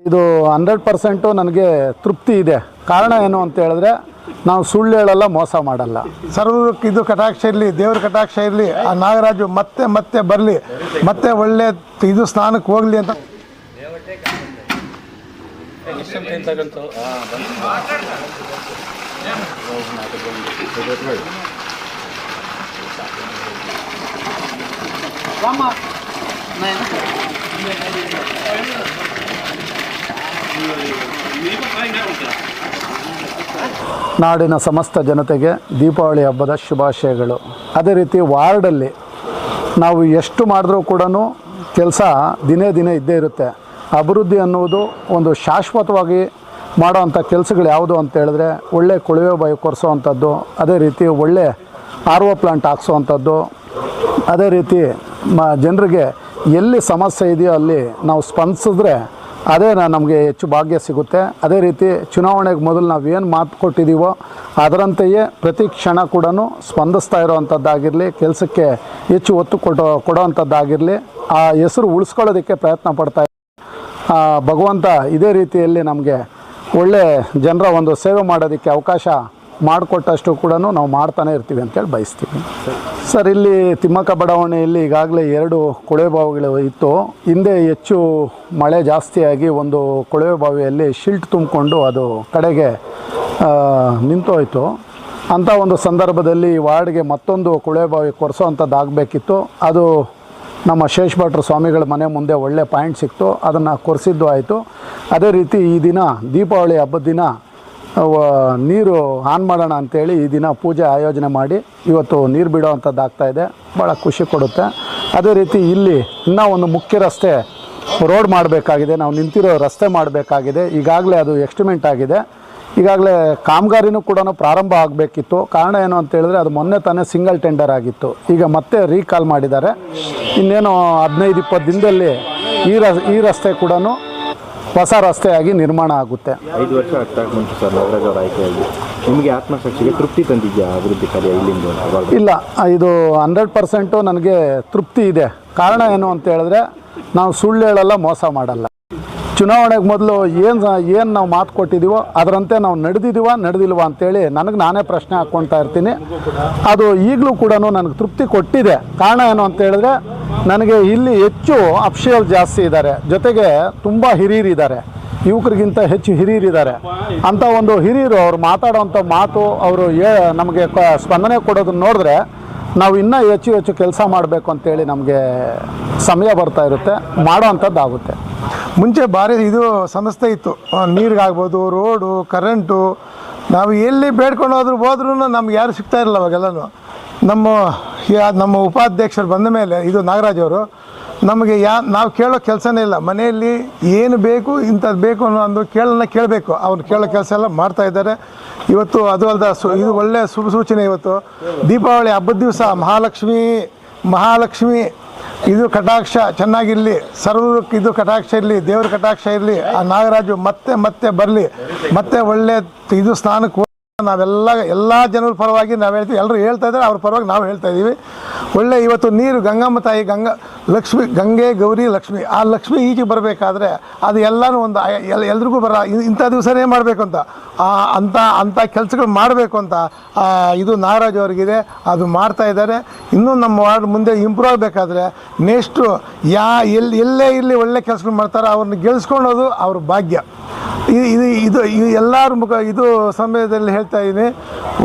ಇದು 100% ನನಗೆ ತೃಪ್ತಿ ಇದೆ. ಕಾರಣ ಏನು ಅಂತ ಹೇಳಿದ್ರೆ ನಾವು ಸುಳ್ಳು ಹೇಳಲ್ಲ, ಮೋಸ ಮಾಡಲ್ಲ. ಸರ್ವಕ್ಕೆ ಇದು ಕಟಾಕ್ಷ ಇರಲಿ, ದೇವ್ರ ಕಟಾಕ್ಷ ಇರಲಿ, ಆ ನಾಗರಾಜು ಮತ್ತೆ ಮತ್ತೆ ಬರಲಿ, ಮತ್ತೆ ಒಳ್ಳೆ ಇದು ಸ್ನಾನಕ್ಕೆ ಹೋಗಲಿ ಅಂತ ನಾಡಿನ ಸಮಸ್ತ ಜನತೆಗೆ ದೀಪಾವಳಿ ಹಬ್ಬದ ಶುಭಾಶಯಗಳು. ಅದೇ ರೀತಿ ವಾರ್ಡಲ್ಲಿ ನಾವು ಎಷ್ಟು ಮಾಡಿದ್ರೂ ಕೂಡ ಕೆಲಸ ದಿನೇ ದಿನೇ ಇದ್ದೇ ಇರುತ್ತೆ. ಅಭಿವೃದ್ಧಿ ಅನ್ನುವುದು ಒಂದು ಶಾಶ್ವತವಾಗಿ ಮಾಡೋವಂಥ ಕೆಲಸಗಳು ಯಾವುದು ಅಂತ ಹೇಳಿದ್ರೆ ಒಳ್ಳೆ ಕೊಳವೆ ಬಾವಿ ಕೊರೆಸೋವಂಥದ್ದು, ಅದೇ ರೀತಿ ಒಳ್ಳೆ RO ಪ್ಲಾಂಟ್ ಹಾಕ್ಸೋವಂಥದ್ದು, ಅದೇ ರೀತಿ ಜನರಿಗೆ ಎಲ್ಲಿ ಸಮಸ್ಯೆ ಇದೆಯೋ ಅಲ್ಲಿ ನಾವು ಸ್ಪಂದಿಸಿದ್ರೆ ಅದೇ ನಮಗೆ ಹೆಚ್ಚು ಭಾಗ್ಯ ಸಿಗುತ್ತೆ. ಅದೇ ರೀತಿ ಚುನಾವಣೆಗೆ ಮೊದಲು ನಾವು ಏನು ಮಾತು ಕೊಟ್ಟಿದ್ದೀವೋ ಅದರಂತೆಯೇ ಪ್ರತಿ ಕ್ಷಣ ಕೂಡ ಸ್ಪಂದಿಸ್ತಾ ಇರೋವಂಥದ್ದಾಗಿರಲಿ, ಕೆಲಸಕ್ಕೆ ಹೆಚ್ಚು ಒತ್ತು ಕೊಡೋವಂಥದ್ದಾಗಿರಲಿ, ಆ ಹೆಸರು ಉಳಿಸ್ಕೊಳ್ಳೋದಕ್ಕೆ ಪ್ರಯತ್ನ ಪಡ್ತಾ ಭಗವಂತ ಇದೇ ರೀತಿಯಲ್ಲಿ ನಮಗೆ ಒಳ್ಳೆ ಜನರ ಒಂದು ಸೇವೆ ಮಾಡೋದಕ್ಕೆ ಅವಕಾಶ ಮಾಡಿಕೊಟ್ಟಷ್ಟು ಕೂಡ ನಾವು ಮಾಡ್ತಾನೆ ಇರ್ತೀವಿ ಅಂತೇಳಿ ಬಯಸ್ತೀವಿ. ಸರ್, ಇಲ್ಲಿ ತಿಮ್ಮಕ್ಕ ಬಡಾವಣೆಯಲ್ಲಿ ಈಗಾಗಲೇ 2 ಕೊಳವೆ ಬಾವಿಗಳು ಇತ್ತು. ಹಿಂದೆ ಹೆಚ್ಚು ಮಳೆ ಜಾಸ್ತಿಯಾಗಿ ಒಂದು ಕೊಳವೆ ಬಾವಿಯಲ್ಲಿ ಶಿಲ್ಟ್ ತುಂಬಿಕೊಂಡು ಅದು ಕಡೆಗೆ ನಿಂತೋಯ್ತು. ಅಂಥ ಒಂದು ಸಂದರ್ಭದಲ್ಲಿ ವಾರ್ಡ್ಗೆ ಮತ್ತೊಂದು ಕೊಳವೆ ಬಾವಿ ಕೊರೆಸೋವಂಥದ್ದು ಆಗಬೇಕಿತ್ತು. ಅದು ನಮ್ಮ ಶೇಷ್ ಭಟ್ರು ಸ್ವಾಮಿಗಳ ಮನೆ ಮುಂದೆ ಒಳ್ಳೆ ಪಾಯಿಂಟ್ ಸಿಕ್ತು, ಅದನ್ನು ಕೊರೆಸಿದ್ದು ಆಯಿತು. ಅದೇ ರೀತಿ ಈ ದಿನ ದೀಪಾವಳಿ ಹಬ್ಬದ ದಿನ ನೀರು ಆನ್ ಮಾಡೋಣ ಅಂಥೇಳಿ ಈ ದಿನ ಪೂಜೆ ಆಯೋಜನೆ ಮಾಡಿ ಇವತ್ತು ನೀರು ಬಿಡೋವಂಥದ್ದು ಆಗ್ತಾಯಿದೆ. ಭಾಳ ಖುಷಿ ಕೊಡುತ್ತೆ. ಅದೇ ರೀತಿ ಇಲ್ಲಿ ಇನ್ನೂ ಒಂದು ಮುಖ್ಯ ರಸ್ತೆ ರೋಡ್ ಮಾಡಬೇಕಾಗಿದೆ, ನಾವು ನಿಂತಿರೋ ರಸ್ತೆ ಮಾಡಬೇಕಾಗಿದೆ. ಈಗಾಗಲೇ ಅದು ಎಸ್ಟಿಮೇಟ್ ಆಗಿದೆ. ಈಗಾಗಲೇ ಕಾಮಗಾರಿನೂ ಕೂಡ ಪ್ರಾರಂಭ ಆಗಬೇಕಿತ್ತು. ಕಾರಣ ಏನು ಅಂತ ಹೇಳಿದ್ರೆ ಅದು ಮೊನ್ನೆ ತಾನೇ ಸಿಂಗಲ್ ಟೆಂಡರ್ ಆಗಿತ್ತು. ಈಗ ಮತ್ತೆ ರೀಕಾಲ್ ಮಾಡಿದ್ದಾರೆ. ಇನ್ನೇನು 15-20 ದಿನದಲ್ಲಿ ಈ ರಸ್ತೆ ಕೂಡ ಹೊಸ ರಸ್ತೆಯಾಗಿ ನಿರ್ಮಾಣ ಆಗುತ್ತೆ. 5 ವರ್ಷ ಆಗ್ತಾಗ ಮುಂಚೆ ಸರ್ ನಾಗರಾಜ್ ಅವರ ಆಯ್ಕೆಯಾಗಿ ನಿಮಗೆ ಆತ್ಮಸಾಕ್ಷಿಗೆ ತೃಪ್ತಿ ತಂದಿದೆಯಾ ಅಭಿವೃದ್ಧಿ ಕಾರ್ಯ ಇಲ್ಲಿಂದ? ಇಲ್ಲ, ಇದು 100% ನನಗೆ ತೃಪ್ತಿ ಇದೆ. ಕಾರಣ ಏನು ಅಂತ ಹೇಳಿದ್ರೆ ನಾವು ಸುಳ್ಳು ಹೇಳಲ್ಲ, ಮೋಸ ಮಾಡಲ್ಲ. ಚುನಾವಣೆಗೆ ಮೊದಲು ಏನು ನಾವು ಮಾತು ಕೊಟ್ಟಿದ್ದೀವೋ ಅದರಂತೆ ನಾವು ನಡೆದಿಲ್ವಾ ಅಂತೇಳಿ ನಾನೇ ಪ್ರಶ್ನೆ ಹಾಕ್ಕೊಳ್ತಾ ಇರ್ತೀನಿ. ಅದು ಈಗಲೂ ಕೂಡ ನನಗೆ ತೃಪ್ತಿ ಕೊಟ್ಟಿದೆ. ಕಾರಣ ಏನು ಅಂತ ಹೇಳಿದ್ರೆ ನನಗೆ ಇಲ್ಲಿ ಹೆಚ್ಚು ಅಫಿಷಿಯಲ್ ಜಾಸ್ತಿ ಇದ್ದಾರೆ, ಜೊತೆಗೆ ತುಂಬ ಹಿರಿಯರಿದ್ದಾರೆ, ಯುವಕರಿಗಿಂತ ಹೆಚ್ಚು ಹಿರಿಯರಿದ್ದಾರೆ. ಅಂಥ ಒಂದು ಹಿರಿಯರು ಅವ್ರು ಮಾತಾಡೋವಂಥ ಮಾತು, ಅವರು ನಮಗೆ ಸ್ಪಂದನೆ ಕೊಡೋದನ್ನ ನೋಡಿದ್ರೆ ನಾವು ಇನ್ನೂ ಹೆಚ್ಚು ಕೆಲಸ ಮಾಡಬೇಕು ಅಂತೇಳಿ ನಮಗೆ ಸಮಯ ಬರ್ತಾ ಇರುತ್ತೆ, ಮಾಡೋ ಆಗುತ್ತೆ. ಮುಂಚೆ ಭಾರಿ ಇದು ಸಮಸ್ಯೆ ಇತ್ತು, ನೀರಿಗಾಗ್ಬೋದು, ರೋಡು, ಕರೆಂಟು. ನಾವು ಎಲ್ಲಿ ಬೇಡ್ಕೊಂಡು ಹೋದ್ರೂ ನಮ್ಗೆ ಯಾರು ಸಿಗ್ತಾ ಇರಲಿಲ್ಲ ಅವಾಗೆಲ್ಲನೂ. ನಮ್ಮ ಉಪಾಧ್ಯಕ್ಷರು ಬಂದ ಮೇಲೆ ಇದು ನಾಗರಾಜ್ ಅವರು ನಮಗೆ ನಾವು ಕೇಳೋ ಕೆಲಸನೇ ಇಲ್ಲ. ಮನೆಯಲ್ಲಿ ಏನು ಬೇಕು ಇಂಥದ್ದು ಬೇಕು ಅನ್ನೋ ಕೇಳಬೇಕು. ಅವ್ರು ಕೇಳೋ ಕೆಲಸ ಎಲ್ಲ ಮಾಡ್ತಾಯಿದ್ದಾರೆ. ಇವತ್ತು ಅದು ಅಲ್ಲದ ಇದು ಒಳ್ಳೆಯ ಶುಭ ಸೂಚನೆ. ಇವತ್ತು ದೀಪಾವಳಿ ಹಬ್ಬದ ದಿವಸ ಮಹಾಲಕ್ಷ್ಮಿ ಇದು ಕಟಾಕ್ಷ ಚೆನ್ನಾಗಿರಲಿ, ಸರ್ವಕ್ಕೆ ಇದು ಕಟಾಕ್ಷ ಇರಲಿ, ದೇವ್ರ ಕಟಾಕ್ಷ ಇರಲಿ, ಆ ನಾಗರಾಜು ಮತ್ತೆ ಮತ್ತೆ ಬರಲಿ, ಮತ್ತೆ ಒಳ್ಳೆ ಇದು ಸ್ನಾನಕ್ಕೆ ಎಲ್ಲ ಜನರ ಪರವಾಗಿ ನಾವು ಹೇಳ್ತೀವಿ. ಎಲ್ಲರೂ ಹೇಳ್ತಾ ಇದ್ದಾರೆ, ಅವ್ರ ಪರವಾಗಿ ನಾವು ಹೇಳ್ತಾ ಇದ್ದೀವಿ. ಒಳ್ಳೆ ಇವತ್ತು ನೀರು ಗಂಗಮ್ಮ ತಾಯಿ ಲಕ್ಷ್ಮಿ, ಗಂಗೆ ಗೌರಿ ಲಕ್ಷ್ಮಿ, ಆ ಲಕ್ಷ್ಮಿ ಈಚೆಗೆ ಬರಬೇಕಾದ್ರೆ ಅದು ಎಲ್ಲನೂ ಒಂದು ಎಲ್ರಿಗೂ ಇಂಥ ದಿವಸನೇ ಮಾಡಬೇಕು ಅಂತ ಅಂಥ ಕೆಲಸಗಳು ಮಾಡಬೇಕು ಅಂತ ಇದು ನಾಗರಾಜ್ ಅವ್ರಿಗಿದೆ. ಅದು ಮಾಡ್ತಾ ಇದ್ದಾರೆ. ಇನ್ನೂ ನಮ್ಮ ವಾರ್ಡ್ ಮುಂದೆ ಇಂಪ್ರೂವ್ ಆಗಬೇಕಾದ್ರೆ ನೆಕ್ಸ್ಟು ಎಲ್ಲೇ ಇರಲಿ ಒಳ್ಳೆ ಕೆಲಸಗಳು ಮಾಡ್ತಾರೆ, ಅವ್ರನ್ನ ಗೆಲ್ಸ್ಕೊಳ್ಳೋದು ಅವ್ರ ಭಾಗ್ಯ. ಇದು ಎಲ್ಲರ ಇದು ಸಮಯದಲ್ಲಿ ಹೇಳ್ತಾ ಇದ್ದೀನಿ,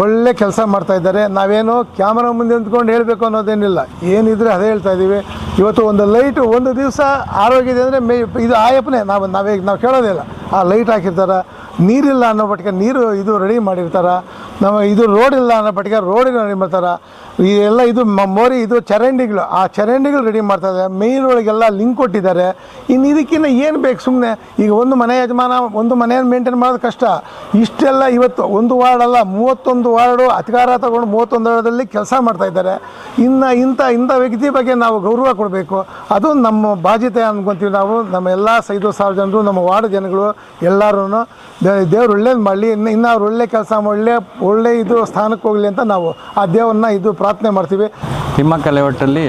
ಒಳ್ಳೆ ಕೆಲಸ ಮಾಡ್ತಾ ಇದ್ದಾರೆ. ನಾವೇನು ಕ್ಯಾಮ್ರಾ ಮುಂದೆ ನಿಂತ್ಕೊಂಡು ಹೇಳಬೇಕು ಅನ್ನೋದೇನಿಲ್ಲ, ಏನಿದ್ರೆ ಅದೇ ಹೇಳ್ತಾ ಇದ್ದೀವಿ. ಇವತ್ತು ಒಂದು ಲೈಟು ಒಂದು ದಿವಸ ಆರೋಗ್ಯ ಅಂದರೆ ಇದು ಆಯಪ್ಪನೇ, ನಾವು ಕೇಳೋದೇ ಇಲ್ಲ. ಆ ಲೈಟ್ ಹಾಕಿರ್ತಾರೆ. ನೀರಿಲ್ಲ ಅನ್ನೋ ಪಟ್ಟಿಗೆ ನೀರು ಇದು ರೆಡಿ ಮಾಡಿರ್ತಾರೆ. ಇದು ರೋಡ್ ಇಲ್ಲ ಅನ್ನೋ ಪಟ್ಟಿಗೆ ರೋಡಿನ ರೆಡಿ ಮಾಡ್ತಾರೆ. ಎಲ್ಲ ಇದು ಮೋರಿ ಇದು ಚರಂಡಿಗಳು, ಆ ಚರಂಡಿಗಳು ರೆಡಿ ಮಾಡ್ತಾರೆ. ಮೇನ್ ಒಳಗೆಲ್ಲ ಲಿಂಕ್ ಕೊಟ್ಟಿದ್ದಾರೆ. ಇನ್ನು ಇದಕ್ಕಿಂತ ಏನು ಬೇಕು? ಸುಮ್ಮನೆ ಈಗ ಒಂದು ಮನೆ ಯಜಮಾನ ಒಂದು ಮನೆಯನ್ನು ಮೇಂಟೈನ್ ಮಾಡೋದು ಕಷ್ಟ. ಇಷ್ಟೆಲ್ಲ ಇವತ್ತು ಒಂದು ವಾರ್ಡಲ್ಲ 31 ವಾರ್ಡು ಅಧಿಕಾರ ತಗೊಂಡು 31 ವಾರ್ಡಲ್ಲಿ ಕೆಲಸ ಮಾಡ್ತಾಯಿದ್ದಾರೆ. ಇನ್ನು ಇಂಥ ವ್ಯಕ್ತಿ ಬಗ್ಗೆ ನಾವು ಗೌರವ ಕೊಡಬೇಕು. ಅದು ನಮ್ಮ ಬಾಧ್ಯತೆ ಅಂದ್ಕೊತೀವಿ ನಾವು. ನಮ್ಮ ಎಲ್ಲ 5,000 ಜನರು, ನಮ್ಮ ವಾರ್ಡ್ ಜನಗಳು ಎಲ್ಲರೂ ದೇವ್ರು ಒಳ್ಳೇದು ಮಾಡಲಿ, ಇನ್ನು ಅವ್ರು ಒಳ್ಳೆ ಕೆಲಸ ಒಳ್ಳೆ ಇದು ಸ್ಥಾನಕ್ಕೆ ಹೋಗಲಿ ಅಂತ ನಾವು ಆ ದೇವ್ರನ್ನ ಇದು ಪ್ರಾರ್ಥನೆ ಮಾಡ್ತೀವಿ. ತಿಮ್ಮಕ್ಕ ಲೇಔಟಲ್ಲಿ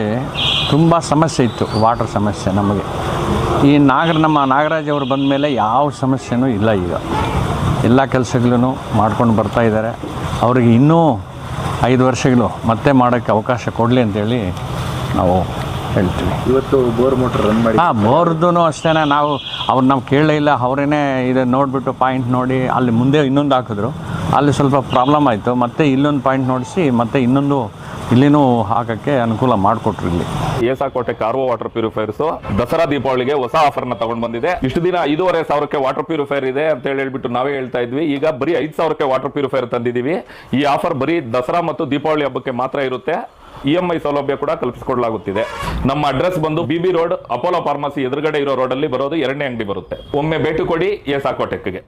ತುಂಬ ಸಮಸ್ಯೆ ಇತ್ತು, ವಾಟರ್ ಸಮಸ್ಯೆ. ನಮಗೆ ಈ ನಮ್ಮ ನಾಗರಾಜ್ ಅವರು ಬಂದ ಮೇಲೆ ಯಾವ ಸಮಸ್ಯೆನೂ ಇಲ್ಲ. ಈಗ ಎಲ್ಲ ಕೆಲಸಗಳೂ ಮಾಡ್ಕೊಂಡು ಬರ್ತಾ ಇದ್ದಾರೆ. ಅವ್ರಿಗೆ ಇನ್ನೂ 5 ವರ್ಷಗಳು ಮತ್ತೆ ಮಾಡೋಕ್ಕೆ ಅವಕಾಶ ಕೊಡಲಿ ಅಂತೇಳಿ ನಾವು ಹೇಳ್ತೀವಿ. ಇವತ್ತು ಬೋರ್ ಮೋಟ್ರ್ ರನ್ ಮಾಡಿ ಬೋರ್ದು ಅಷ್ಟೇ, ನಾವು ಕೇಳಲೇ ಇಲ್ಲ. ಅವರೇನೆ ಇದು ನೋಡಿಬಿಟ್ಟು ಪಾಯಿಂಟ್ ನೋಡಿ ಅಲ್ಲಿ ಮುಂದೆ ಇನ್ನೊಂದು ಹಾಕಿದ್ರು. ಅಲ್ಲಿ ಸ್ವಲ್ಪ ಪ್ರಾಬ್ಲಮ್ ಆಯಿತು. ಮತ್ತೆ ಇಲ್ಲೊಂದು ಪಾಯಿಂಟ್ ನೋಡಿಸಿ ಮತ್ತೆ ಇನ್ನೊಂದು ಇಲ್ಲಿನೂ ಹಾಕೋಕ್ಕೆ ಅನುಕೂಲ ಮಾಡಿಕೊಟ್ರು. ಇಲ್ಲಿ ಏಸಾಕೋಟೆ ಕಾರ್ವೋ ವಾಟರ್ ಪ್ಯೂರಿಫೈರ್ಸ್ ದಸರಾ ದೀಪಾವಳಿಗೆ ಹೊಸ ಆಫರ್ನ ತಗೊಂಡು ಬಂದಿದೆ. ಇಷ್ಟು ದಿನ 5,500 ವಾಟರ್ ಪ್ಯೂರಿಫೈರ್ ಇದೆ ಅಂತ ಹೇಳ್ಬಿಟ್ಟು ನಾವೇ ಹೇಳ್ತಾ ಇದ್ವಿ. ಈಗ ಬರೀ 5,000 ವಾಟರ್ ಪ್ಯೂರಿಫೈರ್ ತಂದಿದ್ದೀವಿ. ಈ ಆಫರ್ ಬರೀ ದಸರಾ ಮತ್ತು ದೀಪಾವಳಿ ಹಬ್ಬಕ್ಕೆ ಮಾತ್ರ ಇರುತ್ತೆ. EMI ಸೌಲಭ್ಯ ಕೂಡ ಕಲ್ಪಿಸಿಕೊಡಲಾಗುತ್ತಿದೆ. ನಮ್ಮ ಅಡ್ರೆಸ್ ಬಂದು BB ರೋಡ್, ಅಪೋಲೋ ಫಾರ್ಮಸಿ ಎದುರುಗಡೆ ಇರೋ ರೋಡಲ್ಲಿ ಬರೋದು 2ನೇ ಅಂಗಡಿ ಬರುತ್ತೆ. ಒಮ್ಮೆ ಭೇಟಿ ಕೊಡಿ ಏಸಾಕೋಟೆಕ್ಗೆ.